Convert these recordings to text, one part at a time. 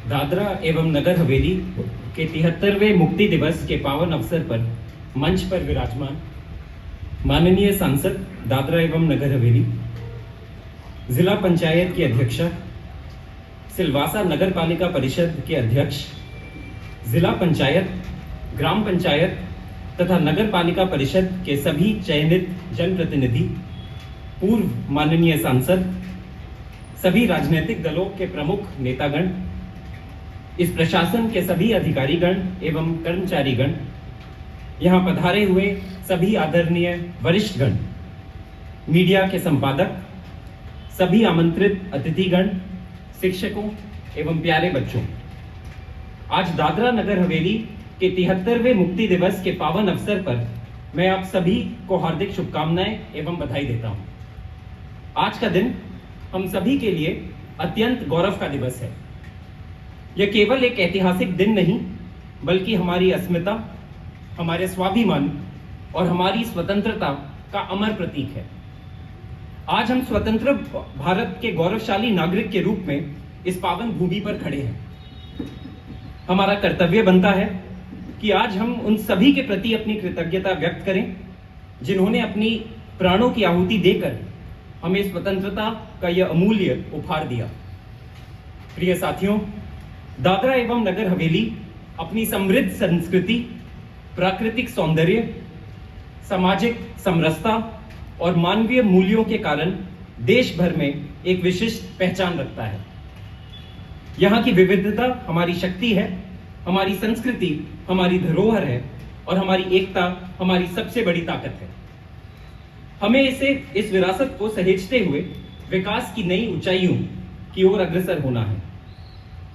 दादरा एवं नगर हवेली के 73वें मुक्ति दिवस के पावन अवसर पर मंच पर विराजमान माननीय सांसद दादरा एवं नगर हवेली, जिला पंचायत की अध्यक्षा, सिलवासा नगर पालिका परिषद के अध्यक्ष, जिला पंचायत, ग्राम पंचायत तथा नगर पालिका परिषद के सभी चयनित जनप्रतिनिधि, पूर्व माननीय सांसद, सभी राजनीतिक दलों के प्रमुख नेतागण, इस प्रशासन के सभी अधिकारीगण एवं कर्मचारीगण, यहाँ पधारे हुए सभी आदरणीय वरिष्ठगण, मीडिया के संपादक, सभी आमंत्रित अतिथिगण, शिक्षकों एवं प्यारे बच्चों, आज दादरा नगर हवेली के 73वें मुक्ति दिवस के पावन अवसर पर मैं आप सभी को हार्दिक शुभकामनाएं एवं बधाई देता हूं। आज का दिन हम सभी के लिए अत्यंत गौरव का दिवस है। यह केवल एक ऐतिहासिक दिन नहीं, बल्कि हमारी अस्मिता, हमारे स्वाभिमान और हमारी स्वतंत्रता का अमर प्रतीक है। आज हम स्वतंत्र भारत के गौरवशाली नागरिक के रूप में इस पावन भूमि पर खड़े हैं। हमारा कर्तव्य बनता है कि आज हम उन सभी के प्रति अपनी कृतज्ञता व्यक्त करें जिन्होंने अपनी प्राणों की आहुति देकर हमें स्वतंत्रता का यह अमूल्य उपहार दिया। प्रिय साथियों, दादरा एवं नगर हवेली अपनी समृद्ध संस्कृति, प्राकृतिक सौंदर्य, सामाजिक समरसता और मानवीय मूल्यों के कारण देश भर में एक विशिष्ट पहचान रखता है। यहाँ की विविधता हमारी शक्ति है, हमारी संस्कृति हमारी धरोहर है और हमारी एकता हमारी सबसे बड़ी ताकत है। हमें इस विरासत को सहेजते हुए विकास की नई ऊंचाइयों की ओर अग्रसर होना है।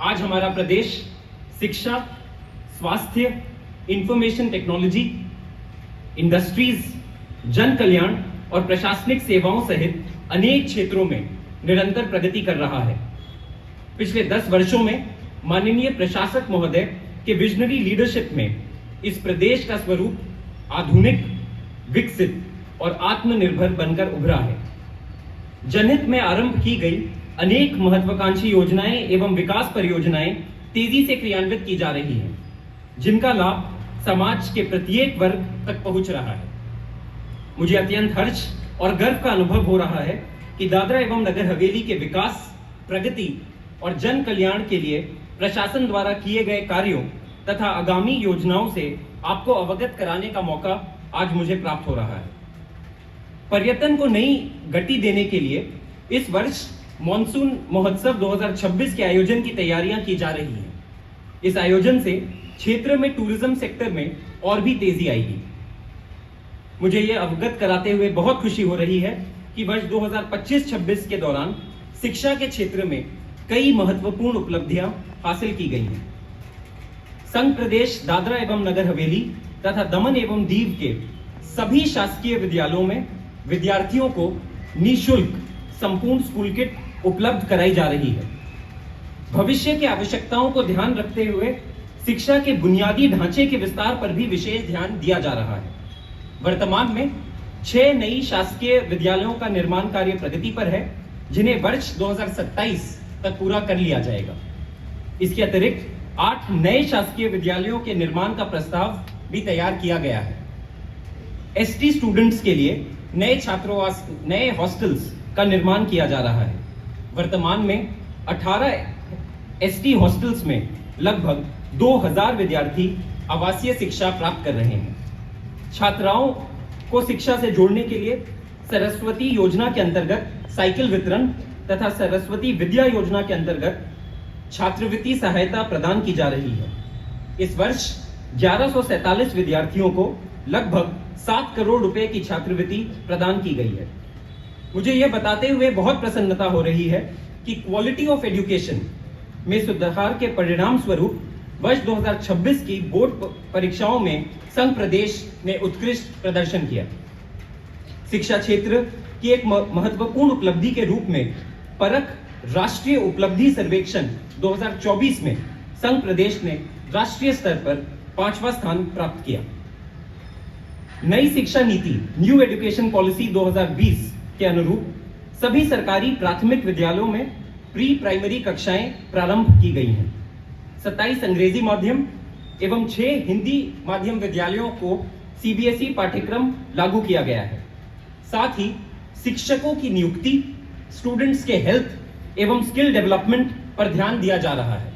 आज हमारा प्रदेश शिक्षा, स्वास्थ्य, इंफॉर्मेशन टेक्नोलॉजी, इंडस्ट्रीज, जन कल्याण और प्रशासनिक सेवाओं सहित अनेक क्षेत्रों में निरंतर प्रगति कर रहा है। पिछले 10 वर्षों में माननीय प्रशासक महोदय के विजनरी लीडरशिप में इस प्रदेश का स्वरूप आधुनिक, विकसित और आत्मनिर्भर बनकर उभरा है। जनहित में आरंभ की गई अनेक महत्वाकांक्षी योजनाएं एवं विकास परियोजनाएं तेजी से क्रियान्वित की जा रही हैं, जिनका लाभ समाज के प्रत्येक वर्ग तक पहुंच रहा है। मुझे अत्यंत हर्ष और गर्व का अनुभव हो रहा है कि दादरा एवं नगर हवेली के विकास, प्रगति और जन कल्याण के लिए प्रशासन द्वारा किए गए कार्यों तथा आगामी योजनाओं से आपको अवगत कराने का मौका आज मुझे प्राप्त हो रहा है। पर्यटन को नई गति देने के लिए इस वर्ष मॉनसून महोत्सव 2026 के आयोजन की तैयारियां की जा रही हैं। इस आयोजन से क्षेत्र में टूरिज्म सेक्टर में और भी तेजी आएगी। मुझे यह अवगत कराते हुए बहुत खुशी हो रही है कि वर्ष 2025-26 के दौरान शिक्षा के क्षेत्र में कई महत्वपूर्ण उपलब्धियां हासिल की गई हैं। संघ प्रदेश दादरा एवं नगर हवेली तथा दमन एवं दीव के सभी शासकीय विद्यालयों में विद्यार्थियों को निःशुल्क संपूर्ण स्कूल किट उपलब्ध कराई जा रही है। भविष्य की आवश्यकताओं को ध्यान रखते हुए शिक्षा के बुनियादी ढांचे के विस्तार पर भी विशेष ध्यान दिया जा रहा है। वर्तमान में 6 नई शासकीय विद्यालयों का निर्माण कार्य प्रगति पर है, जिन्हें वर्ष 2027 तक पूरा कर लिया जाएगा। इसके अतिरिक्त 8 नए शासकीय विद्यालयों के निर्माण का प्रस्ताव भी तैयार किया गया है। एसटी स्टूडेंट्स के लिए नए हॉस्टल्स का निर्माण किया जा रहा है। वर्तमान में 18 एसटी हॉस्टल्स में लगभग 2000 विद्यार्थी आवासीय शिक्षा प्राप्त कर रहे हैं। छात्राओं को शिक्षा से जोड़ने के लिए सरस्वती योजना के अंतर्गत साइकिल वितरण तथा सरस्वती विद्या योजना के अंतर्गत छात्रवृत्ति सहायता प्रदान की जा रही है। इस वर्ष 1147 विद्यार्थियों को लगभग 7 करोड़ रुपए की छात्रवृत्ति प्रदान की गई है। मुझे यह बताते हुए बहुत प्रसन्नता हो रही है कि क्वालिटी ऑफ एजुकेशन में सुधार के परिणाम स्वरूप वर्ष 2026 की बोर्ड परीक्षाओं में संघ प्रदेश ने उत्कृष्ट प्रदर्शन किया। शिक्षा क्षेत्र की एक महत्वपूर्ण उपलब्धि के रूप में परख राष्ट्रीय उपलब्धि सर्वेक्षण 2024 में संघ प्रदेश ने राष्ट्रीय स्तर पर 5वां स्थान प्राप्त किया। नई शिक्षा नीति न्यू एजुकेशन पॉलिसी 2020 के अनुरूप सभी सरकारी प्राथमिक विद्यालयों में प्री प्राइमरी कक्षाएं प्रारंभ की गई हैं। 27 अंग्रेजी माध्यम एवं 6 हिंदी माध्यम विद्यालयों को सीबीएसई पाठ्यक्रम लागू किया गया है। साथ ही शिक्षकों की नियुक्ति, स्टूडेंट्स के हेल्थ एवं स्किल डेवलपमेंट पर ध्यान दिया जा रहा है।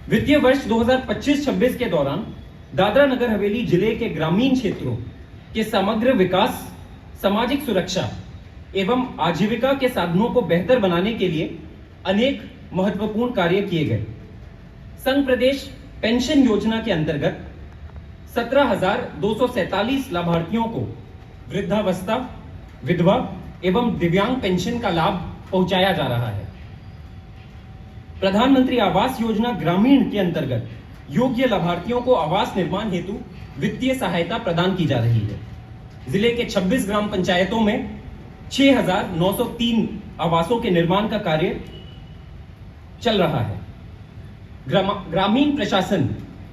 वित्तीय वर्ष 2025-26 के दौरान दादरा नगर हवेली जिले के ग्रामीण क्षेत्रों के समग्र विकास, सामाजिक सुरक्षा एवं आजीविका के साधनों को बेहतर बनाने के लिए अनेक महत्वपूर्ण कार्य किए गए। संघ प्रदेश पेंशन योजना के अंतर्गत 17,247 लाभार्थियों को वृद्धावस्था, विधवा एवं दिव्यांग पेंशन का लाभ पहुंचाया जा रहा है। प्रधानमंत्री आवास योजना ग्रामीण के अंतर्गत योग्य लाभार्थियों को आवास निर्माण हेतु वित्तीय सहायता प्रदान की जा रही है। जिले के 26 ग्राम पंचायतों में 6,903 आवासों के निर्माण का कार्य चल रहा है। ग्रामीण प्रशासन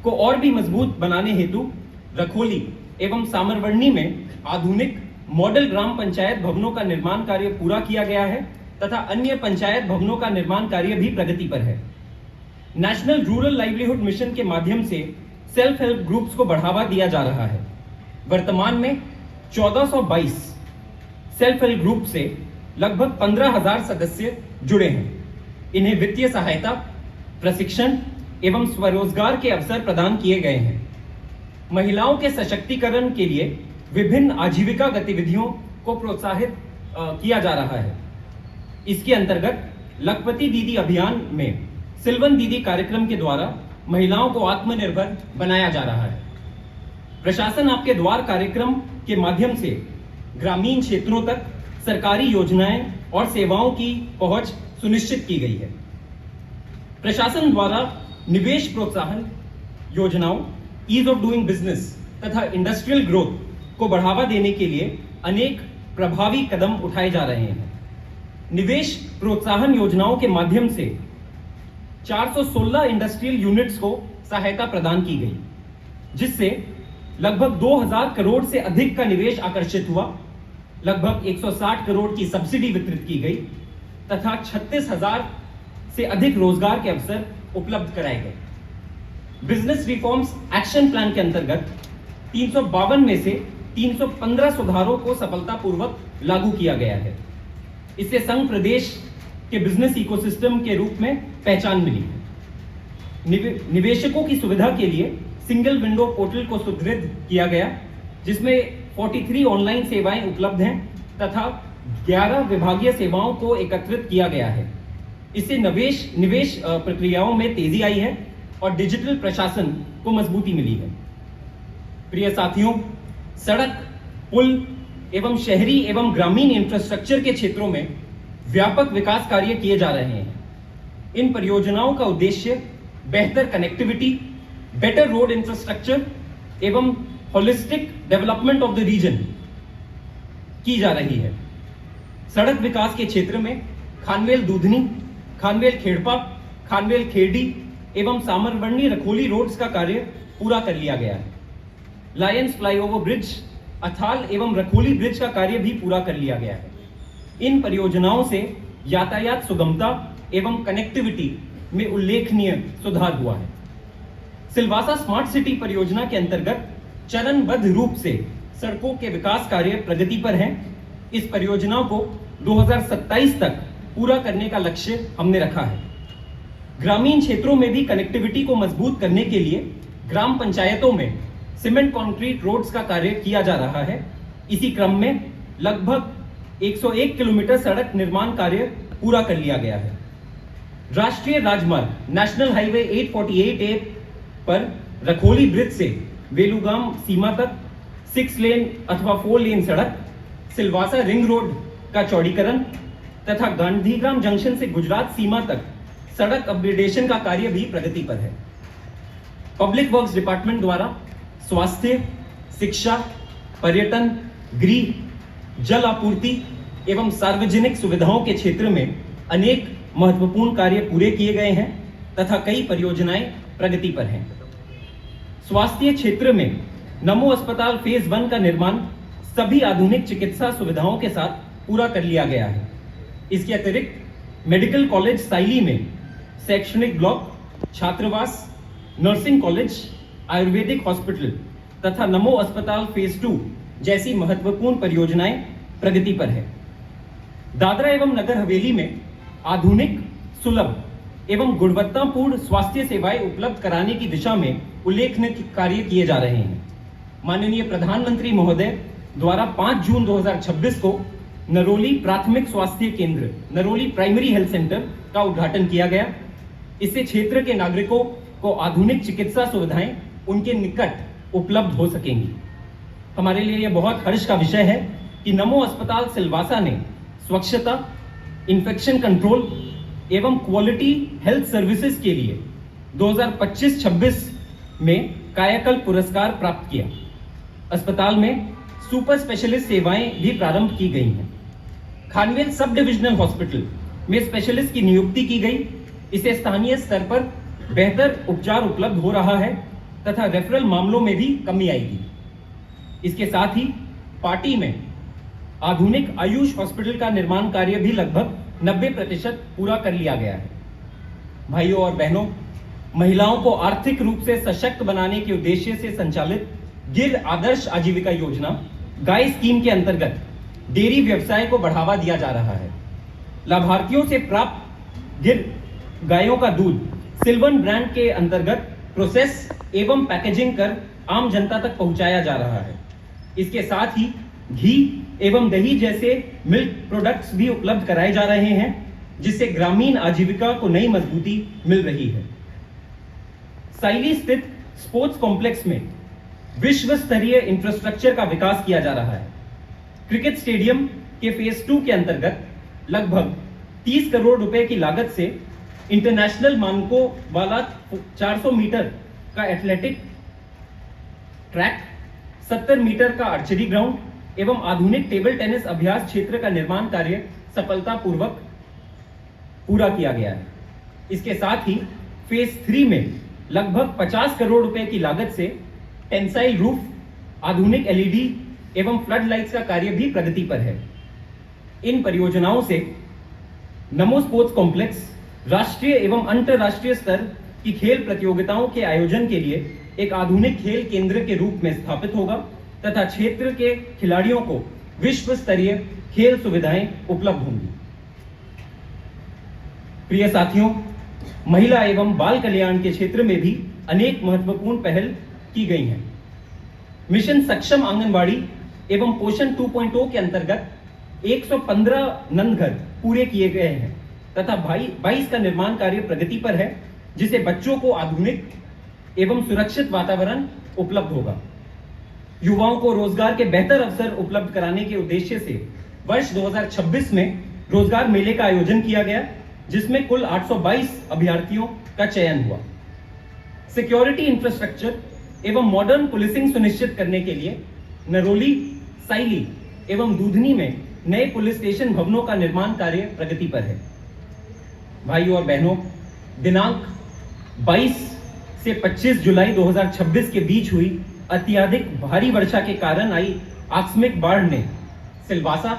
को और भी मजबूत बनाने हेतु रखोली एवं सामरवर्णी में आधुनिक मॉडल ग्राम पंचायत भवनों का निर्माण कार्य पूरा किया गया है तथा अन्य पंचायत भवनों का निर्माण कार्य भी प्रगति पर है। नेशनल रूरल लाइवलीहुड मिशन के माध्यम से सेल्फ हेल्प ग्रुप्स को बढ़ावा दिया जा रहा है। वर्तमान में 1422 सेल्फ हेल्प ग्रुप से लगभग 15,000 सदस्य जुड़े हैं। इन्हें वित्तीय सहायता, प्रशिक्षण एवं स्वरोजगार के अवसर प्रदान किए गए हैं। महिलाओं के सशक्तिकरण के लिए विभिन्न आजीविका गतिविधियों को प्रोत्साहित किया जा रहा है। इसके अंतर्गत लखपति दीदी अभियान में सिलवन दीदी कार्यक्रम के द्वारा महिलाओं को आत्मनिर्भर बनाया जा रहा है। प्रशासन आपके द्वार कार्यक्रम के माध्यम से ग्रामीण क्षेत्रों तक सरकारी योजनाएं और सेवाओं की पहुंच सुनिश्चित की गई है। प्रशासन द्वारा निवेश प्रोत्साहन योजनाओं, ईज ऑफ डूइंग बिजनेस तथा इंडस्ट्रियल ग्रोथ को बढ़ावा देने के लिए अनेक प्रभावी कदम उठाए जा रहे हैं। निवेश प्रोत्साहन योजनाओं के माध्यम से 416 इंडस्ट्रियल यूनिट्स को सहायता प्रदान की गई, जिससे लगभग 2,000 करोड़ से अधिक का निवेश आकर्षित हुआ। लगभग 160 करोड़ की सब्सिडी वितरित की गई तथा 36,000 से अधिक रोजगार के अवसर उपलब्ध कराए गए। बिजनेस रिफॉर्म्स एक्शन प्लान के अंतर्गत 352 में से 315 सुधारों को सफलतापूर्वक लागू किया गया है। इससे संघ प्रदेश के बिजनेस इकोसिस्टम के रूप में पहचान मिली है। निवेशकों की सुविधा के लिए सिंगल विंडो पोर्टल को सुदृढ़ किया गया, जिसमें 43 ऑनलाइन सेवाएं उपलब्ध हैं तथा 11 विभागीय सेवाओं को एकत्रित किया गया है। इससे निवेश प्रक्रियाओं में तेजी आई है और डिजिटल प्रशासन को मजबूती मिली है। प्रिय साथियों, सड़क, पुल एवं शहरी एवं ग्रामीण इंफ्रास्ट्रक्चर के क्षेत्रों में व्यापक विकास कार्य किए जा रहे हैं। इन परियोजनाओं का उद्देश्य बेहतर कनेक्टिविटी, बेटर रोड इंफ्रास्ट्रक्चर एवं holistic development of the region की जा रही है। सड़क विकास के क्षेत्र में खानवेल दूधनी, खानवेल खेड़पा, खानवेल खेड़ी एवं सामरवर्णी रखोली रोड्स का कार्य पूरा कर लिया गया है। लायंस फ्लाईओवर ब्रिज, अथाल एवं रखोली ब्रिज का कार्य भी पूरा कर लिया गया है। इन परियोजनाओं से यातायात सुगमता एवं कनेक्टिविटी में उल्लेखनीय सुधार हुआ है। सिलवासा स्मार्ट सिटी परियोजना के अंतर्गत चरणबद्ध रूप से सड़कों के विकास कार्य प्रगति पर हैं। इस परियोजना को 2027 तक पूरा करने का लक्ष्य हमने रखा है। ग्रामीण क्षेत्रों में भी कनेक्टिविटी को मजबूत करने के लिए ग्राम पंचायतों में सीमेंट कंक्रीट रोड्स का कार्य किया जा रहा है। इसी क्रम में लगभग 101 किलोमीटर सड़क निर्माण कार्य पूरा कर लिया गया है। राष्ट्रीय राजमार्ग नेशनल हाईवे 848A पर रखोली ब्रिज से वेलुगाम सीमा तक 6 लेन अथवा 4 लेन सड़क, सिलवासा रिंग रोड का चौड़ीकरण तथा गांधीग्राम जंक्शन से गुजरात सीमा तक सड़क अपग्रेडेशन का कार्य भी प्रगति पर है। पब्लिक वर्क्स डिपार्टमेंट द्वारा स्वास्थ्य, शिक्षा, पर्यटन, गृह, जल आपूर्ति एवं सार्वजनिक सुविधाओं के क्षेत्र में अनेक महत्वपूर्ण कार्य पूरे किए गए हैं तथा कई परियोजनाएं प्रगति पर हैं। स्वास्थ्य क्षेत्र में नमो अस्पताल फेज 1 का निर्माण सभी आधुनिक चिकित्सा सुविधाओं के साथ पूरा कर लिया गया है। इसके अतिरिक्त मेडिकल कॉलेज साइली में शैक्षणिक ब्लॉक, छात्रावास, नर्सिंग कॉलेज, आयुर्वेदिक हॉस्पिटल तथा नमो अस्पताल फेज 2 जैसी महत्वपूर्ण परियोजनाएं प्रगति पर है। दादरा एवं नगर हवेली में आधुनिक, सुलभ एवं गुणवत्तापूर्ण स्वास्थ्य सेवाएं उपलब्ध कराने की दिशा में उल्लेखनीय कार्य किए जा रहे हैं। माननीय प्रधानमंत्री महोदय द्वारा 5 जून 2026 को नरोली प्राथमिक स्वास्थ्य केंद्र, नरोली प्राइमरी हेल्थ सेंटर का उद्घाटन किया गया। इससे क्षेत्र के नागरिकों को आधुनिक चिकित्सा सुविधाएं उनके निकट उपलब्ध हो सकेंगी। हमारे लिए यह बहुत हर्ष का विषय है कि नमो अस्पताल सिलवासा ने स्वच्छता, इन्फेक्शन कंट्रोल एवं क्वालिटी हेल्थ सर्विसेज के लिए 2025-26 में कायाकल्प पुरस्कार प्राप्त किया। अस्पताल में सुपर स्पेशलिस्ट सेवाएं भी प्रारंभ की गई हैं। खानवेल सब डिविजनल हॉस्पिटल में स्पेशलिस्ट की नियुक्ति की गई। इसे स्थानीय स्तर पर बेहतर उपचार उपलब्ध हो रहा है तथा रेफरल मामलों में भी कमी आएगी। इसके साथ ही पार्टी में आधुनिक आयुष हॉस्पिटल का निर्माण कार्य भी लगभग 90% पूरा कर लिया गया है। भाइयों और बहनों, महिलाओं को आर्थिक रूप से सशक्त बनाने के उद्देश्य से संचालित गिर आदर्श आजीविका योजना गाय स्कीम के अंतर्गत डेयरी व्यवसाय को बढ़ावा दिया जा रहा है। लाभार्थियों से प्राप्त गिर गायों का दूध सिल्वन ब्रांड के अंतर्गत प्रोसेस एवं पैकेजिंग कर आम जनता तक पहुंचाया जा रहा है। इसके साथ ही घी एवं दही जैसे मिल्क प्रोडक्ट्स भी उपलब्ध कराए जा रहे हैं, जिससे ग्रामीण आजीविका को नई मजबूती मिल रही है। साइली स्थित स्पोर्ट्स कॉम्प्लेक्स में विश्व स्तरीय इंफ्रास्ट्रक्चर का विकास किया जा रहा है। क्रिकेट स्टेडियम के फेज 2 के अंतर्गत लगभग 30 करोड़ रुपए की लागत से इंटरनेशनल मानकों वाला 400 मीटर का एथलेटिक ट्रैक, 70 मीटर का आर्चरी ग्राउंड एवं आधुनिक टेबल टेनिस अभ्यास क्षेत्र का निर्माण कार्य सफलतापूर्वक पूरा किया गया है। इसके साथ ही फेज 3 में लगभग 50 करोड़ रुपए की लागत से टेंसाइल रूफ, आधुनिक एलईडी एवं फ्लड लाइट्स का कार्य भी प्रगति पर है। इन परियोजनाओं से नमो स्पोर्ट्स कॉम्प्लेक्स राष्ट्रीय एवं अंतरराष्ट्रीय स्तर की खेल प्रतियोगिताओं के आयोजन के लिए एक आधुनिक खेल केंद्र के रूप में स्थापित होगा तथा क्षेत्र के खिलाड़ियों को विश्व स्तरीय खेल सुविधाएं उपलब्ध होंगी। प्रिय साथियों, महिला एवं बाल कल्याण के क्षेत्र में भी अनेक महत्वपूर्ण पहल की गई हैं। मिशन सक्षम आंगनवाड़ी एवं पोषण 2.0 के अंतर्गत 115 नंद घर पूरे किए गए हैं तथा 22 का निर्माण कार्य प्रगति पर है, जिसे बच्चों को आधुनिक एवं सुरक्षित वातावरण उपलब्ध होगा। युवाओं को रोजगार के बेहतर अवसर उपलब्ध कराने के उद्देश्य से वर्ष 2026 में रोजगार मेले का आयोजन किया गया, जिसमें कुल 822 अभ्यर्थियों का चयन हुआ। सिक्योरिटी इंफ्रास्ट्रक्चर एवं मॉडर्न पुलिसिंग सुनिश्चित करने के लिए नरोली, साइली एवं दूधनी में नए पुलिस स्टेशन भवनों का निर्माण कार्य प्रगति पर है। भाइयों और बहनों, दिनांक 22 से 25 जुलाई 2026 के बीच हुई अत्यधिक भारी वर्षा के कारण आई आकस्मिक बाढ़ ने सिलवासा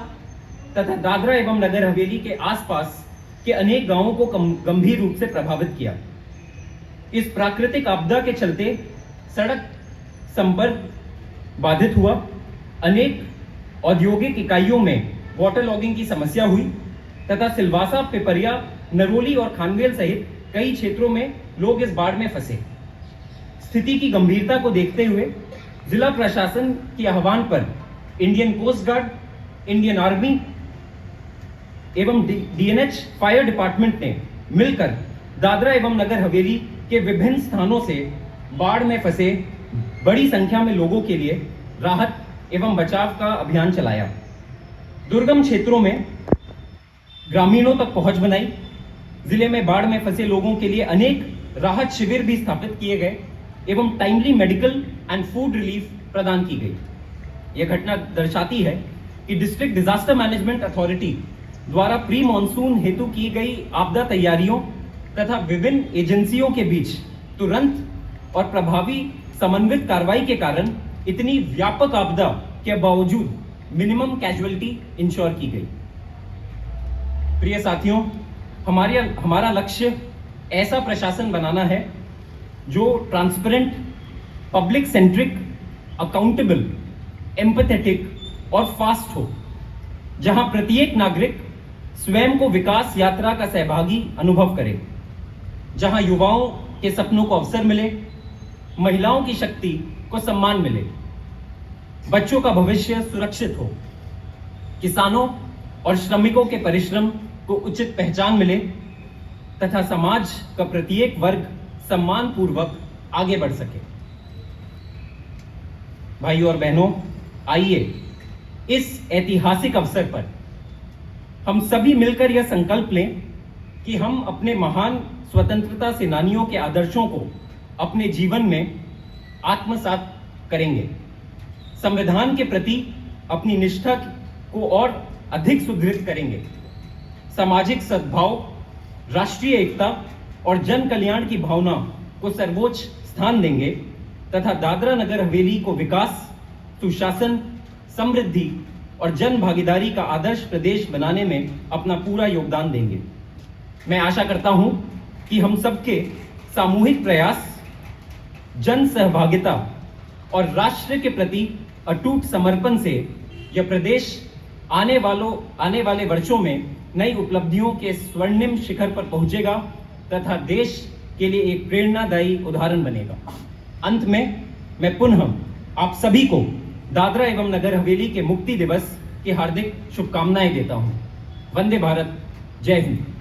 तथा दादरा एवं नगर हवेली के आसपास के अनेक गांवों को गंभीर रूप से प्रभावित किया। इस प्राकृतिक आपदा के चलते सड़क संपर्क बाधित हुआ। अनेक औद्योगिक इकाइयों में वाटर लॉगिंग की समस्या हुई तथा सिलवासा, पिपरिया, नरोली और खानवेल सहित कई क्षेत्रों में लोग इस बाढ़ में फंसे। स्थिति की गंभीरता को देखते हुए जिला प्रशासन के आह्वान पर Indian Coast Guard, Indian Army एवं डीएनएच फायर डिपार्टमेंट ने मिलकर दादरा एवं नगर हवेली के विभिन्न स्थानों से बाढ़ में फंसे बड़ी संख्या में लोगों के लिए राहत एवं बचाव का अभियान चलाया। दुर्गम क्षेत्रों में ग्रामीणों तक पहुंच बनाई। जिले में बाढ़ में फंसे लोगों के लिए अनेक राहत शिविर भी स्थापित किए गए एवं timely medical and food relief प्रदान की गई। यह घटना दर्शाती है कि डिस्ट्रिक्ट डिजास्टर मैनेजमेंट अथॉरिटी द्वारा प्री मॉनसून हेतु की गई आपदा तैयारियों तथा विभिन्न एजेंसियों के बीच तुरंत और प्रभावी समन्वित कार्रवाई के कारण इतनी व्यापक आपदा के बावजूद मिनिमम कैजुअलिटी इंश्योर की गई। प्रिय साथियों, हमारा लक्ष्य ऐसा प्रशासन बनाना है जो transparent, public centric, accountable, empathetic और फास्ट हो, जहां प्रत्येक नागरिक स्वयं को विकास यात्रा का सहभागी अनुभव करे, जहां युवाओं के सपनों को अवसर मिले, महिलाओं की शक्ति को सम्मान मिले, बच्चों का भविष्य सुरक्षित हो, किसानों और श्रमिकों के परिश्रम को उचित पहचान मिले तथा समाज का प्रत्येक वर्ग सम्मान पूर्वक आगे बढ़ सके। भाइयों और बहनों, आइए इस ऐतिहासिक अवसर पर हम सभी मिलकर यह संकल्प लें कि हम अपने महान स्वतंत्रता सेनानियों के आदर्शों को अपने जीवन में आत्मसात करेंगे, संविधान के प्रति अपनी निष्ठा को और अधिक सुदृढ़ करेंगे, सामाजिक सद्भाव, राष्ट्रीय एकता और जन कल्याण की भावना को सर्वोच्च स्थान देंगे तथा दादरा नगर हवेली को विकास, सुशासन, समृद्धि और जन भागीदारी का आदर्श प्रदेश बनाने में अपना पूरा योगदान देंगे। मैं आशा करता हूं कि हम सबके सामूहिक प्रयास, जन सहभागिता और राष्ट्र के प्रति अटूट समर्पण से यह प्रदेश आने वाले वर्षों में नई उपलब्धियों के स्वर्णिम शिखर पर पहुंचेगा तथा देश के लिए एक प्रेरणादायी उदाहरण बनेगा। अंत में मैं पुनः आप सभी को दादरा एवं नगर हवेली के मुक्ति दिवस की हार्दिक शुभकामनाएं देता हूं। वंदे भारत, जय हिंद।